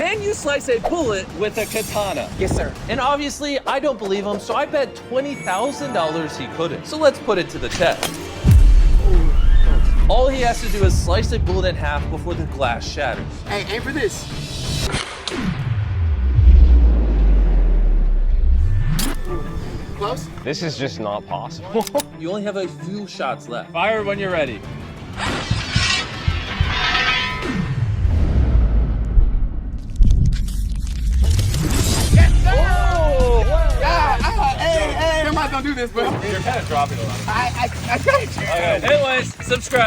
Can you slice a bullet with a katana? Yes, sir. And obviously, I don't believe him, so I bet $20,000 he couldn't. So let's put it to the test. All he has to do is slice a bullet in half before the glass shatters. Hey, aim for this. Close? This is just not possible. You only have a few shots left. Fire when you're ready. Hey, I'm not gonna do this, bro. You're kind of dropping a lot. I got you. Okay. Anyways, subscribe.